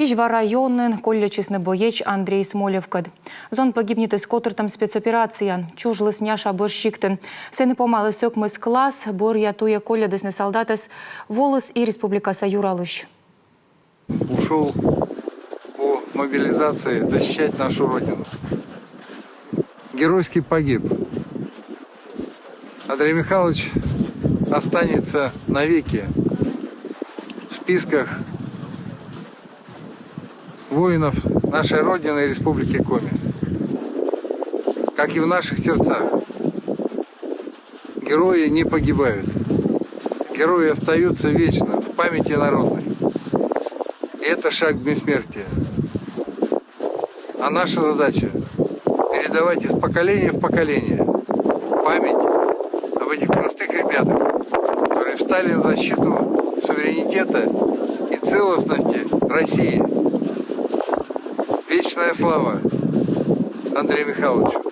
Ижва районын коллечесный боеч Андрей Смолевкад. Зон погибнет из котортом спецоперация. Чужлыс няша борщиктен. Сыны помалы сөкмыс класс, бор ятуя колледесны солдатес, волос и республикаса Юралыш. Ушел по мобилизации защищать нашу Родину. Геройски погиб. Андрей Михайлович останется навеки в списках воинов нашей Родины и Республики Коми, как и в наших сердцах. Герои не погибают. Герои остаются вечно в памяти народной. И это шаг к бессмертию. А наша задача – передавать из поколения в поколение память об этих простых ребятах, которые встали на защиту суверенитета и целостности России. Вечная слава Андрею Михайловичу.